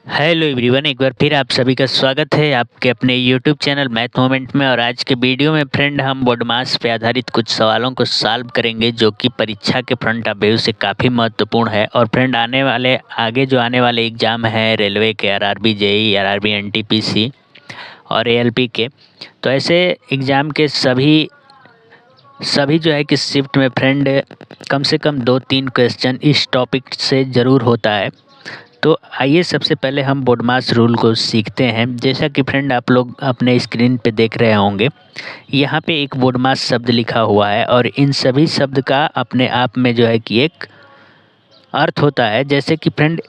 Hello everyone, एक बार फिर आप सभी का स्वागत है आपके अपने यूट्यूब चैनल मैथ मोमेंट में। और आज के वीडियो में फ्रेंड हम बोर्डमास पे आधारित कुछ सवालों को सॉल्व करेंगे जो कि परीक्षा के फ्रंट ऑफ व्यू से काफ़ी महत्वपूर्ण है। और फ्रेंड आगे जो आने वाले एग्ज़ाम है रेलवे के, आरआरबी जेई, आरआरबी एनटीपीसी और एएलपी के, तो ऐसे एग्ज़ाम के सभी सभी जो है कि शिफ्ट में फ्रेंड कम से कम 2-3 क्वेश्चन इस टॉपिक से ज़रूर होता है। तो आइए सबसे पहले हम बोडमास रूल को सीखते हैं। जैसा कि फ्रेंड आप लोग अपने स्क्रीन पे देख रहे होंगे, यहाँ पे एक बोडमास शब्द लिखा हुआ है और इन सभी शब्द का अपने आप में जो है कि एक अर्थ होता है। जैसे कि फ्रेंड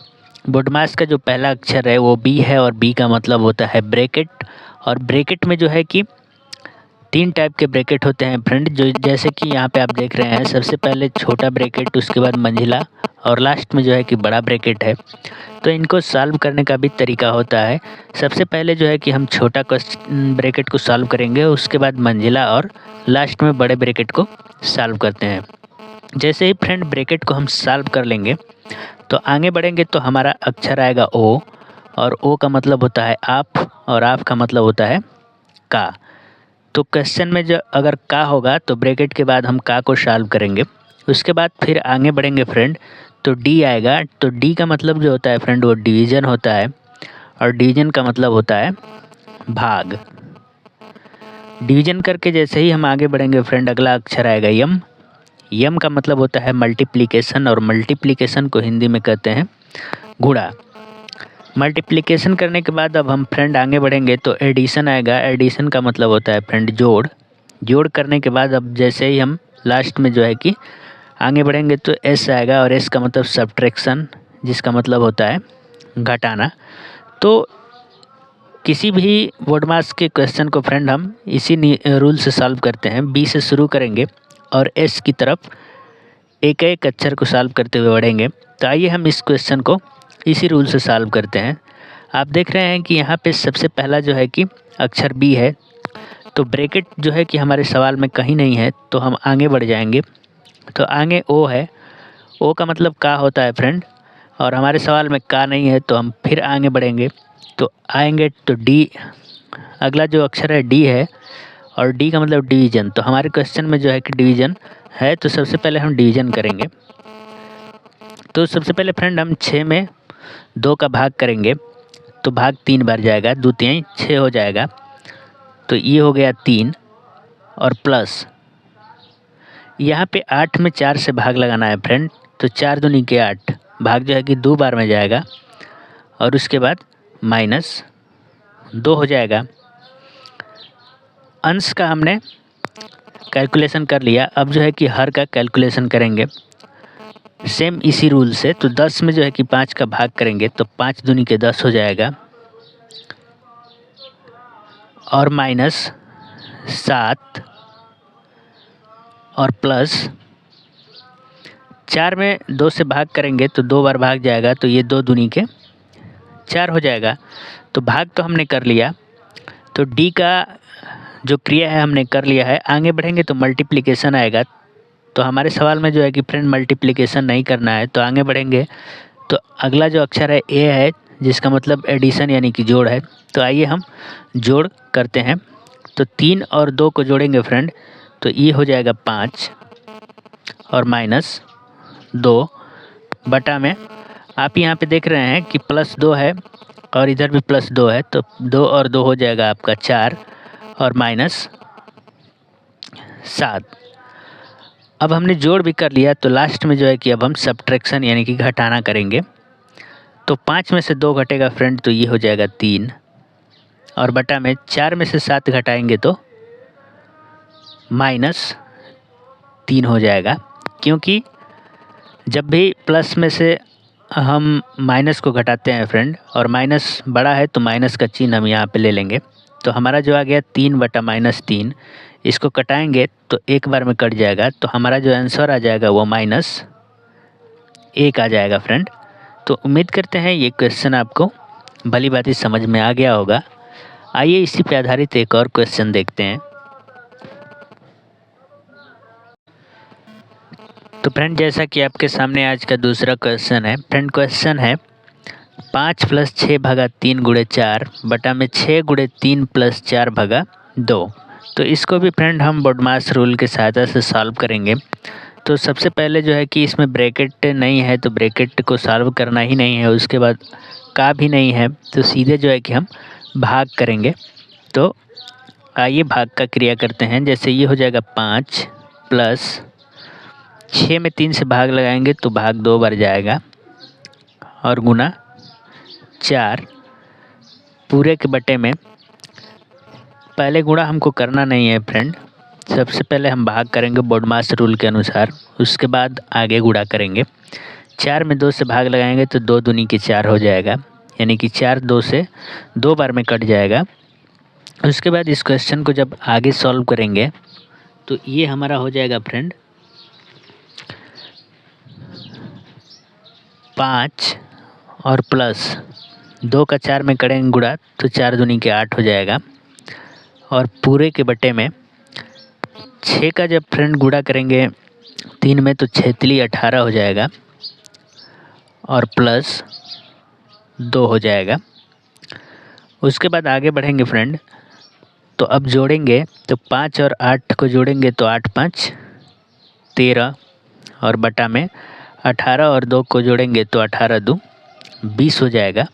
बोडमास का जो पहला अक्षर है वो बी है और बी का मतलब होता है ब्रैकेट। और ब्रैकेट में जो है कि 3 टाइप के ब्रैकेट होते हैं फ्रेंड, जो जैसे कि यहाँ पे आप देख रहे हैं। सबसे पहले छोटा ब्रैकेट, उसके बाद मंझिला और लास्ट में जो है कि बड़ा ब्रैकेट है। तो इनको सॉल्व करने का भी तरीका होता है। सबसे पहले जो है कि हम छोटा ब्रैकेट को सॉल्व करेंगे, उसके बाद मंझिला और लास्ट में बड़े ब्रैकेट को सॉल्व करते हैं। जैसे ही फ्रेंड ब्रैकेट को हम सॉल्व कर लेंगे तो आगे बढ़ेंगे तो हमारा अक्षर आएगा ओ, और ओ का मतलब होता है आप और आप का मतलब होता है का। तो क्वेश्चन में जो अगर का होगा तो ब्रैकेट के बाद हम का को सॉल्व करेंगे। उसके बाद फिर आगे बढ़ेंगे फ्रेंड तो डी आएगा। तो डी का मतलब जो होता है फ्रेंड वो डिवीज़न होता है, और डिवीज़न का मतलब होता है भाग। डिवीज़न करके जैसे ही हम आगे बढ़ेंगे फ्रेंड अगला अक्षर आएगा यम। यम का मतलब होता है मल्टीप्लिकेशन, और मल्टीप्लिकेशन को हिंदी में कहते हैं गुणा। मल्टीप्लिकेशन करने के बाद अब हम फ्रेंड आगे बढ़ेंगे तो एडिशन आएगा। एडिशन का मतलब होता है फ्रेंड जोड़। जोड़ करने के बाद अब जैसे ही हम लास्ट में जो है कि आगे बढ़ेंगे तो एस आएगा, और एस का मतलब सब्ट्रैक्शन, जिसका मतलब होता है घटाना। तो किसी भी बोडमास के क्वेश्चन को फ्रेंड हम इसी रूल से सॉल्व करते हैं। बी से शुरू करेंगे और एस की तरफ एक एक अक्षर को सॉल्व करते हुए बढ़ेंगे। तो आइए हम इस क्वेश्चन को इसी रूल से सॉल्व करते हैं। आप देख रहे हैं कि यहाँ पे सबसे पहला जो है कि अक्षर बी है, तो ब्रैकेट जो है कि हमारे सवाल में कहीं नहीं है, तो हम आगे बढ़ जाएंगे। तो आगे ओ है, ओ का मतलब का होता है फ्रेंड, और हमारे सवाल में का नहीं है तो हम फिर आगे बढ़ेंगे तो आएंगे तो डी। अगला जो अक्षर है डी है, और डी का मतलब डिवीज़न। तो हमारे क्वेश्चन में जो है कि डिवीज़न है, तो सबसे पहले हम डिवीज़न करेंगे। तो सबसे पहले फ्रेंड हम 6 में 2 का भाग करेंगे तो भाग 3 बार जाएगा, 2 तिहाई 6 हो जाएगा। तो ये हो गया 3 और प्लस यहाँ पे 8 में 4 से भाग लगाना है फ्रेंड। तो 4 दूनी के 8, भाग जो है कि 2 बार में जाएगा, और उसके बाद माइनस 2 हो जाएगा। अंश का हमने कैलकुलेशन कर लिया, अब जो है कि हर का कैलकुलेशन करेंगे सेम इसी रूल से। तो 10 में जो है कि 5 का भाग करेंगे तो 5 दूनी के 10 हो जाएगा, और माइनस 7 और प्लस 4 में 2 से भाग करेंगे तो 2 बार भाग जाएगा, तो ये 2 दूनी के 4 हो जाएगा। तो भाग तो हमने कर लिया, तो डी का जो क्रिया है हमने कर लिया है। आगे बढ़ेंगे तो मल्टीप्लिकेशन आएगा, तो हमारे सवाल में जो है कि फ्रेंड मल्टीप्लिकेशन नहीं करना है। तो आगे बढ़ेंगे तो अगला जो अक्षर है ए है, जिसका मतलब एडिशन यानी कि जोड़ है। तो आइए हम जोड़ करते हैं। तो 3 और 2 को जोड़ेंगे फ्रेंड, तो ये हो जाएगा 5 और माइनस 2 बटा में आप यहाँ पे देख रहे हैं कि प्लस 2 है और इधर भी प्लस 2 है, तो 2 और 2 हो जाएगा आपका 4 और माइनस 7। अब हमने जोड़ भी कर लिया, तो लास्ट में जो है कि अब हम सब्ट्रैक्शन यानी कि घटाना करेंगे। तो 5 में से 2 घटेगा फ्रेंड, तो ये हो जाएगा 3, और बटा में 4 में से 7 घटाएंगे तो माइनस 3 हो जाएगा। क्योंकि जब भी प्लस में से हम माइनस को घटाते हैं फ्रेंड, और माइनस बड़ा है तो माइनस का चिन्ह हम यहाँ पे ले लेंगे। तो हमारा जो आ गया 3 बटा माइनस 3, इसको कटाएंगे तो एक बार में कट जाएगा, तो हमारा जो आंसर आ जाएगा वो -1 आ जाएगा फ्रेंड। तो उम्मीद करते हैं ये क्वेश्चन आपको भली भांति समझ में आ गया होगा। आइए इसी पे आधारित एक और क्वेश्चन देखते हैं। तो फ्रेंड जैसा कि आपके सामने आज का दूसरा क्वेश्चन है फ्रेंड, क्वेश्चन है 5 + 6 भागा 3 × 4 बटा में 6 × 3 + 4 भागा 2। तो इसको भी फ्रेंड हम बोडमास रूल की सहायता से सॉल्व करेंगे। तो सबसे पहले जो है कि इसमें ब्रैकेट नहीं है तो ब्रैकेट को सॉल्व करना ही नहीं है, उसके बाद का भी नहीं है तो सीधे जो है कि हम भाग करेंगे। तो आइए भाग का क्रिया करते हैं। जैसे ये हो जाएगा 5 + 6 में 3 से भाग लगाएंगे तो भाग 2 बार जाएगा और गुना 4 पूरे के बटे में, पहले गुणा हमको करना नहीं है फ्रेंड, सबसे पहले हम भाग करेंगे बोडमास रूल के अनुसार, उसके बाद आगे गुणा करेंगे। 4 में 2 से भाग लगाएंगे तो 2 दूनी के 4 हो जाएगा, यानी कि 4 2 से 2 बार में कट जाएगा। उसके बाद इस क्वेश्चन को जब आगे सॉल्व करेंगे तो ये हमारा हो जाएगा फ्रेंड 5 और प्लस 2 का 4 में करेंगे गुणा तो 4 दूनी के 8 हो जाएगा और पूरे के बटे में 6 का जब फ्रेंड गुणा करेंगे 3 में तो 6 तिली 18 हो जाएगा और प्लस 2 हो जाएगा। उसके बाद आगे बढ़ेंगे फ्रेंड, तो अब जोड़ेंगे तो 5 और 8 को जोड़ेंगे तो 8 × 5 = 13 और बटा में 18 और 2 को जोड़ेंगे तो 18 × 2 = 20 हो जाएगा।